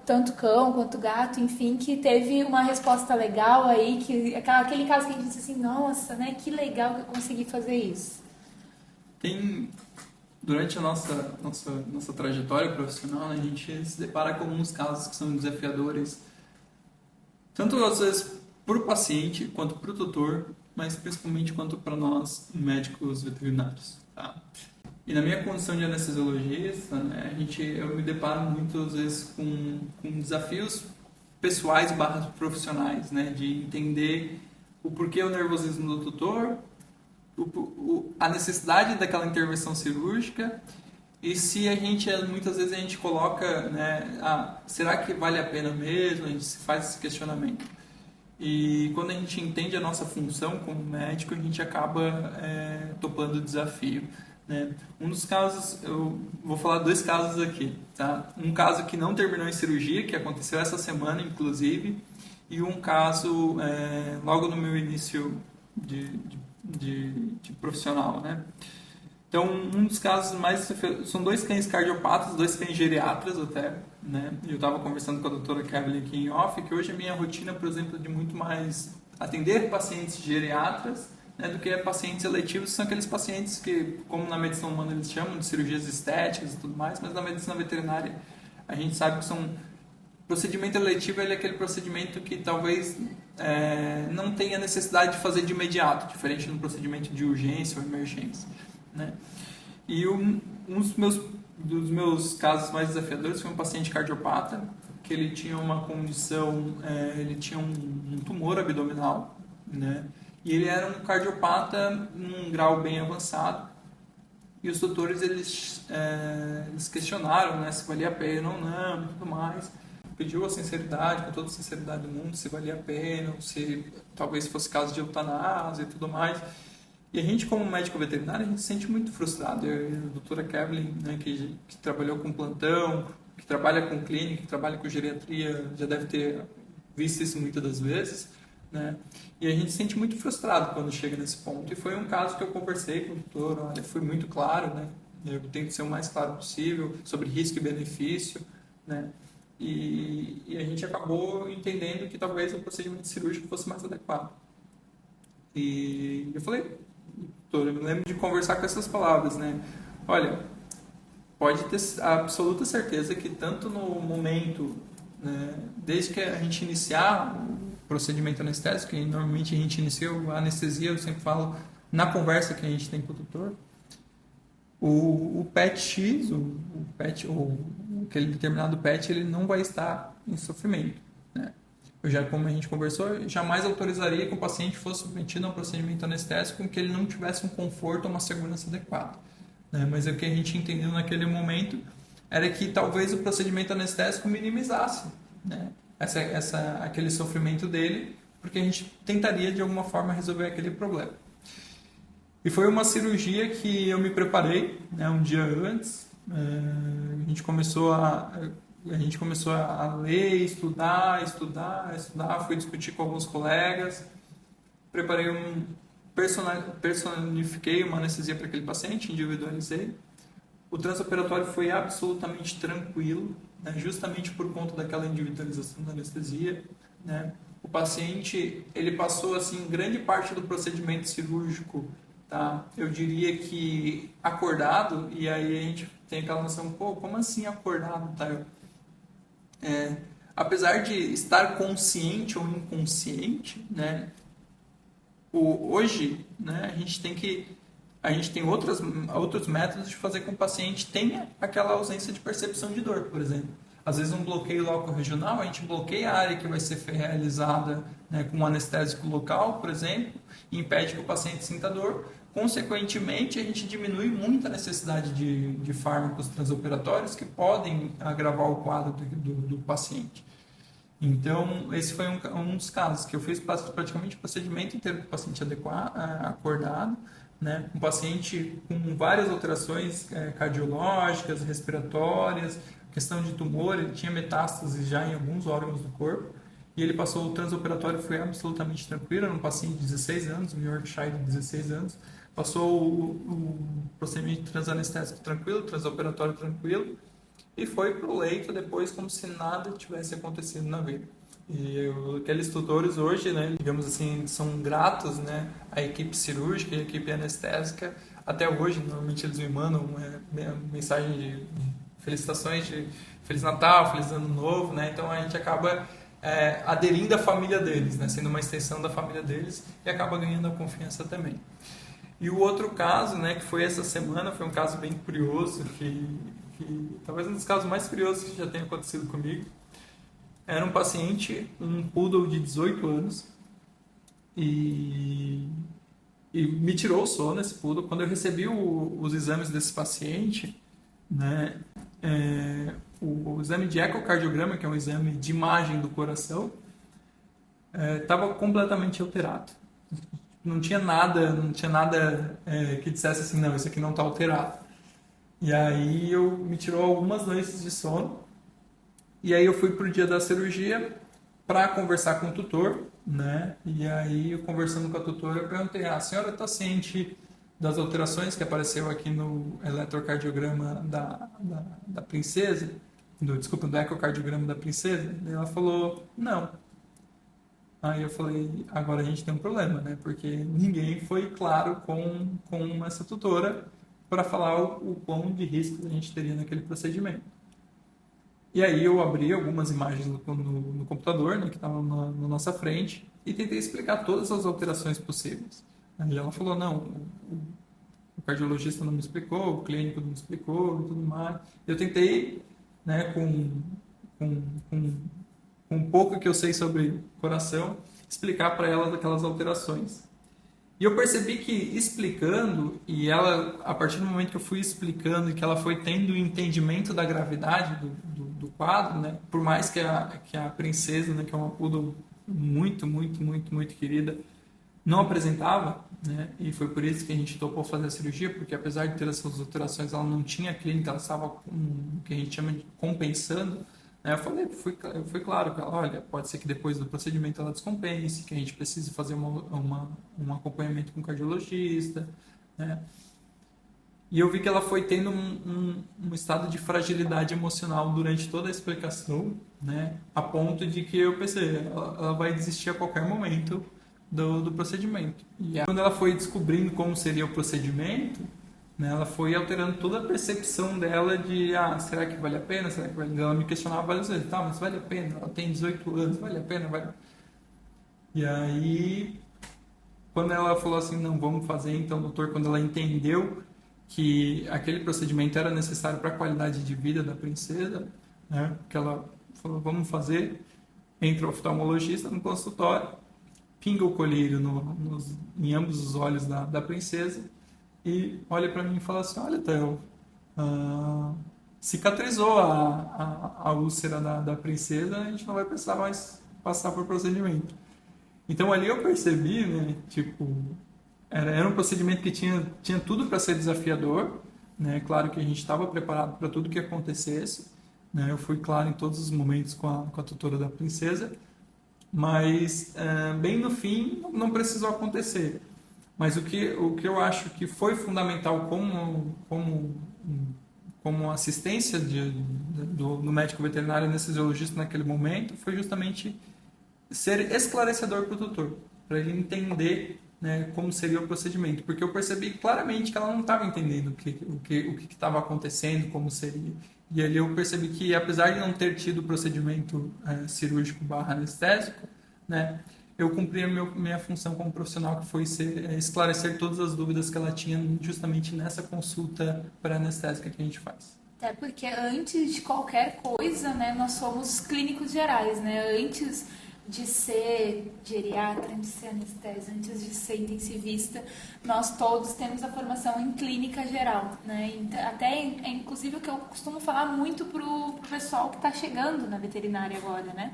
tanto cão quanto gato, enfim, que teve uma resposta legal aí, aquele caso que a gente disse assim, nossa, né, que legal que eu consegui fazer isso. Durante a nossa trajetória profissional, né, a gente se depara com alguns casos que são desafiadores, tanto às vezes para o paciente, quanto para o tutor, mas principalmente quanto para nós, médicos veterinários. Tá? E na minha condição de anestesiologista, né, eu me deparo muitas vezes com desafios pessoais / profissionais, né, de entender o porquê o nervosismo do tutor, a necessidade daquela intervenção cirúrgica e se muitas vezes a gente coloca, né, será que vale a pena mesmo? A gente faz esse questionamento. E quando a gente entende a nossa função como médico, a gente acaba topando o desafio. Né? Um dos casos, eu vou falar 2 casos aqui. Tá? Um caso que não terminou em cirurgia, que aconteceu essa semana, inclusive, e um caso logo no meu início de profissional, né? Então, um dos casos mais... São 2 cães cardiopatas, 2 cães geriatras até, né? Eu estava conversando com a doutora Kevin aqui em off, que hoje a minha rotina, por exemplo, é de muito mais atender pacientes geriatras, né, do que pacientes eletivos, que são aqueles pacientes que, como na medicina humana eles chamam de cirurgias estéticas e tudo mais, mas na medicina veterinária a gente sabe que são... Procedimento eletivo é aquele procedimento que talvez não tenha necessidade de fazer de imediato, diferente de um procedimento de urgência ou emergência. Né? E um dos meus casos mais desafiadores foi um paciente cardiopata, que ele tinha uma condição, ele tinha um tumor abdominal, né? E ele era um cardiopata num grau bem avançado, e os doutores eles questionaram, né, se valia a pena ou não e tudo mais. Pediu a sinceridade, com toda a sinceridade do mundo, se valia a pena, ou se talvez fosse caso de eutanásia e tudo mais. E a gente, como médico veterinário, a gente se sente muito frustrado. Eu e a doutora Kevlin, né, que trabalhou com plantão, que trabalha com clínica, que trabalha com geriatria, já deve ter visto isso muitas das vezes, né? E a gente se sente muito frustrado quando chega nesse ponto. E foi um caso que eu conversei com o doutor, olha, foi muito claro, né? Eu tenho que ser o mais claro possível sobre risco e benefício, né? E a gente acabou entendendo que talvez o procedimento cirúrgico fosse mais adequado. E eu falei, doutor, eu me lembro de conversar com essas palavras, né? Olha, pode ter a absoluta certeza que tanto no momento, né, desde que a gente iniciar o procedimento anestésico, que normalmente a gente inicia a anestesia, eu sempre falo na conversa que a gente tem com o doutor, o PET-X, aquele determinado PET, ele não vai estar em sofrimento, né? Eu já, como a gente conversou, jamais autorizaria que o paciente fosse submetido a um procedimento anestésico em que ele não tivesse um conforto ou uma segurança adequada, né? Mas o que a gente entendeu naquele momento era que talvez o procedimento anestésico minimizasse, né, aquele sofrimento dele, porque a gente tentaria de alguma forma resolver aquele problema. E foi uma cirurgia que eu me preparei, né, um dia antes. A gente começou a ler, estudar, fui discutir com alguns colegas, personifiquei uma anestesia para aquele paciente, individualizei. O transoperatório foi absolutamente tranquilo, né, justamente por conta daquela individualização da anestesia, né. O paciente, ele passou assim grande parte do procedimento cirúrgico, tá? Eu diria que acordado, e aí a gente tem aquela noção, pô, como assim acordado, tá? Apesar de estar consciente ou inconsciente, né? Hoje, né, a gente tem outros métodos de fazer com que o paciente tenha aquela ausência de percepção de dor, por exemplo. Às vezes um bloqueio loco-regional, a gente bloqueia a área que vai ser realizada, né, com um anestésico local, por exemplo, e impede que o paciente sinta dor. Consequentemente, a gente diminui muito a necessidade de fármacos transoperatórios que podem agravar o quadro do paciente. Então, esse foi um dos casos que eu fiz praticamente o procedimento inteiro com o paciente acordado, né? Um paciente com várias alterações cardiológicas, respiratórias, questão de tumor, ele tinha metástase já em alguns órgãos do corpo, e ele passou o transoperatório, foi absolutamente tranquilo, era um paciente de 16 anos, um Yorkshire de 16 anos, passou o procedimento transanestésico tranquilo, transoperatório tranquilo, e foi para o leito depois como se nada tivesse acontecido na vida. E aqueles tutores hoje, né, digamos assim, são gratos, né, à equipe cirúrgica e à equipe anestésica. Até hoje, normalmente eles me mandam mensagem de felicitações de Feliz Natal, Feliz Ano Novo, né? Então a gente acaba aderindo à família deles, né, sendo uma extensão da família deles, e acaba ganhando a confiança também. E o outro caso, né, que foi essa semana, foi um caso bem curioso, que talvez um dos casos mais curiosos que já tenha acontecido comigo. Era um paciente, um poodle de 18 anos, e me tirou o sono esse poodle. Quando eu recebi os exames desse paciente, né, o exame de ecocardiograma, que é um exame de imagem do coração, estava completamente alterado. Não tinha nada que dissesse assim, não, isso aqui não está alterado. E aí me tirou algumas noites de sono. E aí eu fui pro dia da cirurgia para conversar com o tutor, né? E aí, eu conversando com a tutora, eu perguntei: a senhora está ciente das alterações que apareceu aqui no eletrocardiograma da princesa? Desculpa, do ecocardiograma da princesa? E ela falou: não. Aí eu falei: agora a gente tem um problema, né? Porque ninguém foi claro com essa tutora para falar o quão de risco a gente teria naquele procedimento. E aí eu abri algumas imagens no computador, né, que estavam na nossa frente, e tentei explicar todas as alterações possíveis. Aí ela falou: não, o cardiologista não me explicou, o clínico não me explicou e tudo mais. Eu tentei, né, com um pouco que eu sei sobre coração, explicar para ela aquelas alterações. E eu percebi que explicando, e ela, a partir do momento que eu fui explicando e que ela foi tendo o entendimento da gravidade do quadro, né? Por mais que a princesa, né, que é uma poodle muito, muito, muito, muito querida, não apresentava, né? E foi por isso que a gente topou fazer a cirurgia, porque apesar de ter essas alterações, ela não tinha clínica, ela estava com o que a gente chama de compensando. Né? Eu fui claro com ela, olha, pode ser que depois do procedimento ela descompense, que a gente precise fazer um acompanhamento com o cardiologista, né? E eu vi que ela foi tendo um estado de fragilidade emocional durante toda a explicação, né? A ponto de que eu pensei, ela vai desistir a qualquer momento do procedimento. E aí, quando ela foi descobrindo como seria o procedimento, né, ela foi alterando toda a percepção dela de, será que vale a pena? Será que vale? Ela me questionava várias vezes, tá, mas vale a pena? Ela tem 18 anos, vale a pena? Vale? E aí, quando ela falou assim, não, vamos fazer, então, doutor, quando ela entendeu que aquele procedimento era necessário para a qualidade de vida da princesa, né, que ela falou, vamos fazer, entra o oftalmologista no consultório, pinga o colírio em ambos os olhos da princesa e olha para mim e fala assim, olha, Theo, cicatrizou a úlcera da princesa, a gente não vai precisar mais passar por procedimento. Então ali eu percebi, né, tipo, era um procedimento que tinha tudo para ser desafiador, né, claro que a gente estava preparado para tudo que acontecesse, né, eu fui claro em todos os momentos com a tutora da princesa, mas bem no fim não precisou acontecer. Mas o que eu acho que foi fundamental como assistência do médico veterinário anestesiologista naquele momento foi justamente ser esclarecedor para o tutor, para ele entender, né, como seria o procedimento, porque eu percebi claramente que ela não estava entendendo o que estava acontecendo, como seria. E ali eu percebi que, apesar de não ter tido o procedimento cirúrgico / anestésico, né, eu cumpri a minha função como profissional, que foi esclarecer todas as dúvidas que ela tinha justamente nessa consulta pré-anestésica que a gente faz. Até porque antes de qualquer coisa, né, nós somos clínicos gerais, né? Antes de ser geriatra, antes de ser anestesista, antes de ser intensivista, nós todos temos a formação em clínica geral, né? Até, inclusive, o que eu costumo falar muito pro pessoal que está chegando na veterinária agora, né?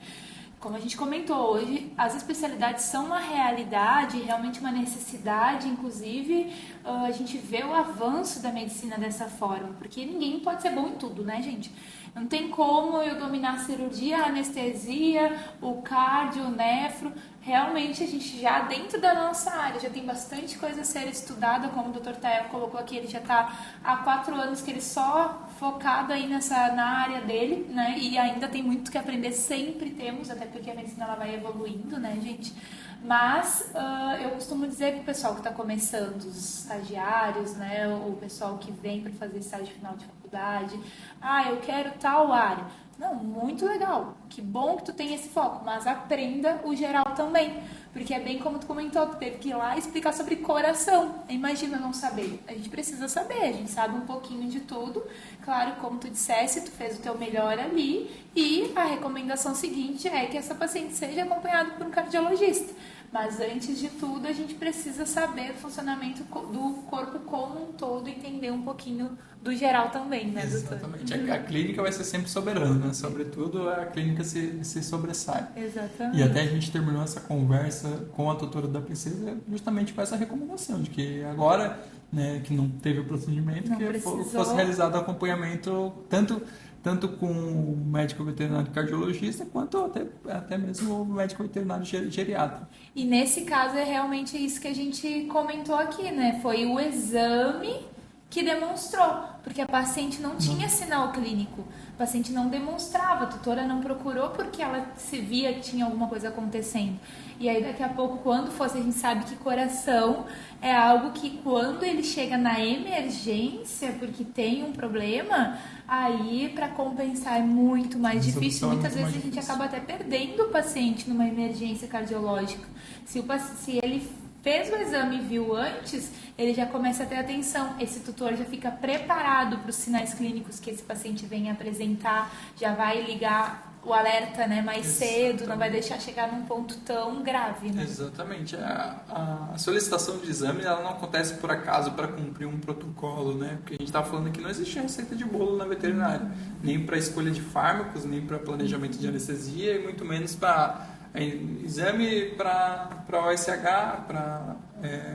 Como a gente comentou hoje, as especialidades são uma realidade, realmente uma necessidade, inclusive a gente vê o avanço da medicina dessa forma, porque ninguém pode ser bom em tudo, né, gente? Não tem como eu dominar a cirurgia, a anestesia, o cardio, o nefro. Realmente a gente já dentro da nossa área já tem bastante coisa a ser estudada, como o Dr. Theo colocou aqui, ele já está há 4 anos que ele só focado aí na área dele, né? E ainda tem muito que aprender, sempre temos, até porque a medicina ela vai evoluindo, né, gente? Mas eu costumo dizer para o pessoal que está começando, os estagiários, né, o pessoal que vem para fazer estágio final de faculdade, eu quero tal área. Não, muito legal, que bom que tu tem esse foco, mas aprenda o geral também, porque é bem como tu comentou, tu teve que ir lá explicar sobre coração. Imagina não saber, a gente precisa saber, a gente sabe um pouquinho de tudo. Claro, como tu dissesse, tu fez o teu melhor ali e a recomendação seguinte é que essa paciente seja acompanhada por um cardiologista. Mas antes de tudo, a gente precisa saber o funcionamento do corpo como um todo e entender um pouquinho do geral também, né, doutor? Exatamente. A clínica vai ser sempre soberana, né? Sobretudo a clínica se sobressai. Exatamente. E até a gente terminou essa conversa com a tutora da princesa justamente com essa recomendação de que agora, né, que não teve o procedimento, não que fosse realizado o acompanhamento tanto com o médico veterinário cardiologista, quanto até mesmo o médico veterinário geriatra. E nesse caso é realmente isso que a gente comentou aqui, né? Foi o exame que demonstrou, porque a paciente não tinha sinal clínico, a paciente não demonstrava, a tutora não procurou porque ela se via que tinha alguma coisa acontecendo. E aí daqui a pouco, quando fosse, a gente sabe que coração é algo que quando ele chega na emergência, porque tem um problema, aí para compensar é muito mais difícil. Muitas vezes a gente acaba até perdendo o paciente numa emergência cardiológica. Se ele fez o exame e viu antes, ele já começa a ter atenção. Esse tutor já fica preparado para os sinais clínicos que esse paciente vem apresentar, já vai ligar o alerta, né, mais cedo, não vai deixar chegar num ponto tão grave, né? Exatamente. A solicitação de exame, ela não acontece por acaso para cumprir um protocolo, né? Porque a gente está falando que não existe receita de bolo na veterinária, nem para escolha de fármacos, nem para planejamento de anestesia e muito menos para exame para OSH, para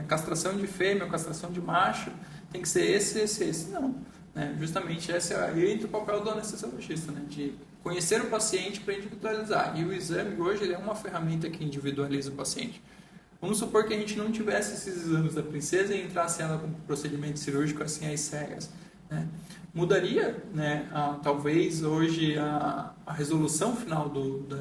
castração de fêmea ou castração de macho, tem que ser esse. Não. Né? Justamente esse é o papel do anestesiologista, né? De conhecer o paciente para individualizar. E o exame hoje ele é uma ferramenta que individualiza o paciente. Vamos supor que a gente não tivesse esses exames da princesa e entrasse ela com procedimento cirúrgico assim às cegas. Né? Mudaria, né, talvez hoje a resolução final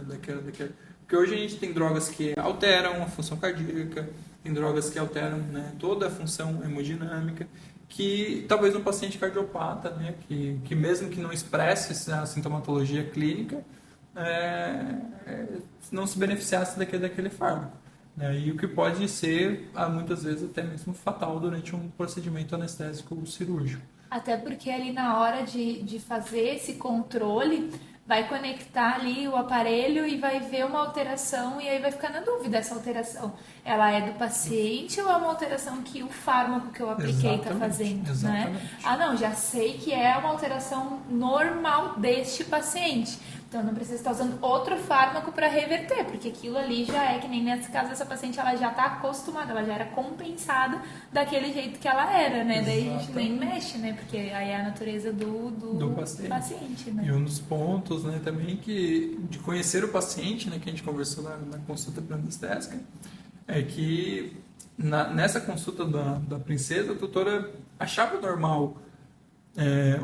daquela. Porque hoje a gente tem drogas que alteram a função cardíaca, tem drogas que alteram, né, toda a função hemodinâmica, que talvez um paciente cardiopata, né, que mesmo que não expresse a sintomatologia clínica, não se beneficiasse daquele fármaco. Né, e o que pode ser, muitas vezes, até mesmo fatal durante um procedimento anestésico cirúrgico. Até porque ali na hora de fazer esse controle, vai conectar ali o aparelho e vai ver uma alteração e aí vai ficar na dúvida, essa alteração, ela é do paciente ou é uma alteração que o fármaco que eu apliquei está fazendo, né? Ah, não, já sei que é uma alteração normal deste paciente. Então, não precisa estar usando outro fármaco para reverter, porque aquilo ali já é, que nem nesse caso, essa paciente ela já está acostumada, ela já era compensada daquele jeito que ela era, né? Daí a gente nem mexe, né? Porque aí é a natureza do paciente, né? E um dos pontos, né, também de conhecer o paciente, né, que a gente conversou na consulta pré-anestésica, é que nessa consulta da princesa, a doutora achava normal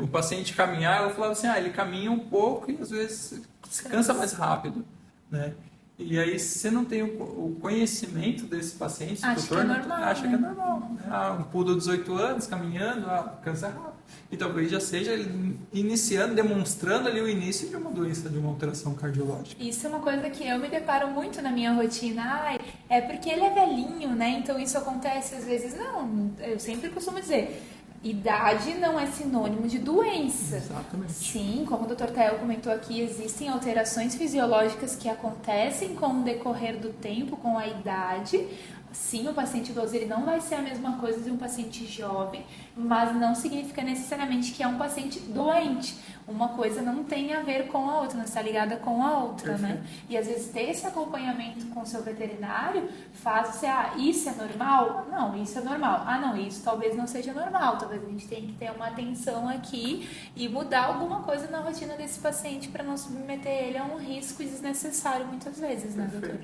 o paciente caminhar. Ela falava assim, ele caminha um pouco e às vezes se cansa mais rápido, né? E aí, se você não tem o conhecimento desse paciente, acha que é normal. Né? Um poodle de 18 anos caminhando, cansa rápido. E talvez já seja iniciando, demonstrando ali o início de uma doença, de uma alteração cardiológica. Isso é uma coisa que eu me deparo muito na minha rotina. É porque ele é velhinho, né? Então isso acontece às vezes. Não, eu sempre costumo dizer, idade não é sinônimo de doença. Exatamente. Sim, como o Dr. Tael comentou aqui, existem alterações fisiológicas que acontecem com o decorrer do tempo, com a idade. Sim, o paciente idoso ele não vai ser a mesma coisa de um paciente jovem, mas não significa necessariamente que é um paciente doente. Uma coisa não tem a ver com a outra, não está ligada com a outra, Perfeito. né? E às vezes ter esse acompanhamento com o seu veterinário faz você, isso é normal? Não, isso é normal. Não, isso talvez não seja normal, talvez a gente tenha que ter uma atenção aqui e mudar alguma coisa na rotina desse paciente para não submeter ele a um risco desnecessário muitas vezes, né, doutor?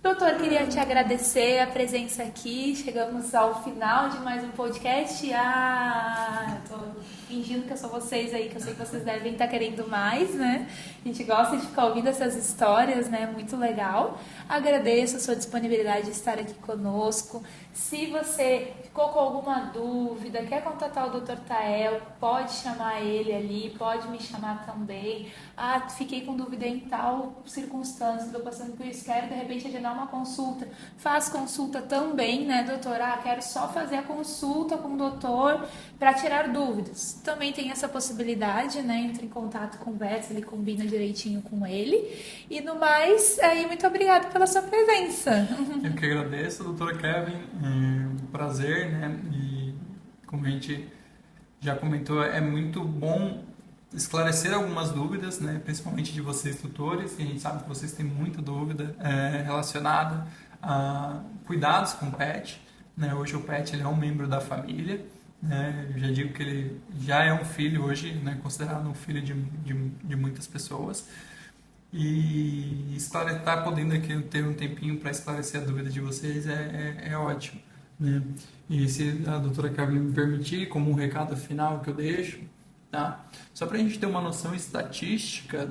Doutor, queria te agradecer a presença aqui. Chegamos ao final de mais um podcast. Eu tô fingindo que eu sou vocês aí, que eu sei que vocês devem estar querendo mais, né? A gente gosta de ficar ouvindo essas histórias, né? Muito legal. Agradeço a sua disponibilidade de estar aqui conosco. Se você ficou com alguma dúvida, quer contatar o Dr. Tael, pode chamar ele ali, pode me chamar também. Fiquei com dúvida em tal circunstância, estou passando por isso, quero de repente agendar uma consulta. Faz consulta também, né, doutor? Quero só fazer a consulta com o doutor para tirar dúvidas. Também tem essa possibilidade, né? Entra em contato, conversa, ele combina direitinho com ele. E no mais, muito obrigada pela sua presença. Eu que agradeço, doutora Kevin. É um prazer, né? E como a gente já comentou, é muito bom esclarecer algumas dúvidas, né? Principalmente de vocês, tutores, que a gente sabe que vocês têm muita dúvida relacionada a cuidados com o pet. Né? Hoje o pet ele é um membro da família. Né? Eu já digo que ele já é um filho hoje, né? Considerado um filho de muitas pessoas. E estar podendo aqui ter um tempinho para esclarecer a dúvida de vocês é ótimo. Né? E se a doutora Carolina me permitir, como um recado final que eu deixo, tá? Só para a gente ter uma noção estatística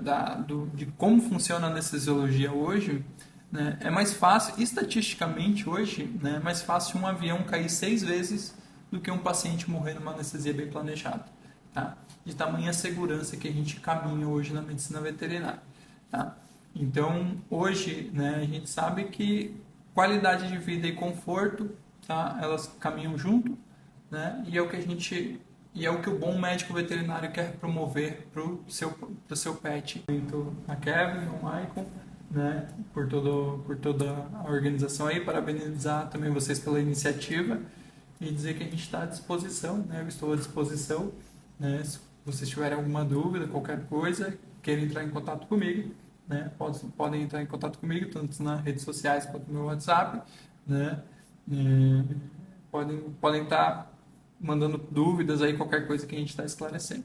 de como funciona a anestesiologia hoje, né? É mais fácil, estatisticamente hoje, né? É mais fácil um avião cair 6 vezes do que um paciente morrer numa anestesia bem planejada. Tá? De tamanha segurança que a gente caminha hoje na medicina veterinária. Tá? Então, hoje, né, a gente sabe que qualidade de vida e conforto, tá? Elas caminham junto, né? E é o que o bom médico veterinário quer promover pro seu pet. Então, a Kevin, o Michael, né? Por toda a organização aí, parabenizar também vocês pela iniciativa e dizer que a gente está à disposição, né? Eu estou à disposição, né? Se vocês tiverem alguma dúvida, qualquer coisa, queiram entrar em contato comigo, né? Podem entrar em contato comigo, tanto nas redes sociais quanto no meu WhatsApp, né? Podem estar mandando dúvidas aí, qualquer coisa que a gente está esclarecendo.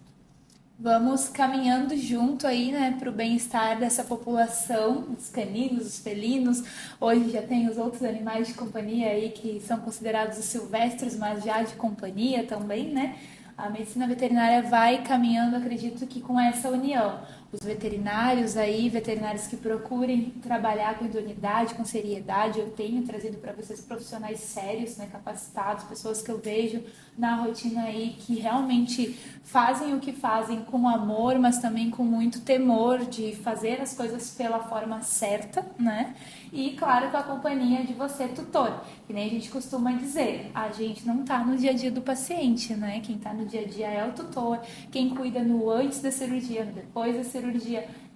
Vamos caminhando junto aí, né, para o bem-estar dessa população, os caninos, os felinos. Hoje já tem os outros animais de companhia aí que são considerados os silvestres, mas já de companhia também, né? A medicina veterinária vai caminhando, acredito que com essa união. Os veterinários aí, veterinários que procurem trabalhar com idoneidade, com seriedade, eu tenho trazido para vocês profissionais sérios, né, capacitados, pessoas que eu vejo na rotina aí que realmente fazem o que fazem com amor, mas também com muito temor de fazer as coisas pela forma certa, né? E claro, com a companhia de você, tutor, que nem a gente costuma dizer, a gente não tá no dia a dia do paciente, né? Quem tá no dia a dia é o tutor, quem cuida no antes da cirurgia, no depois da cirurgia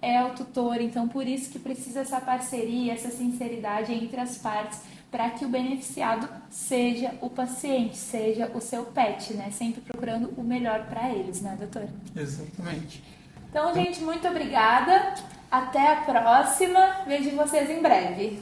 é o tutor, então por isso que precisa essa parceria, essa sinceridade entre as partes, para que o beneficiado seja o paciente, seja o seu pet, né? Sempre procurando o melhor para eles, né, doutor? Exatamente. Então, gente, muito obrigada. Até a próxima. Vejo vocês em breve.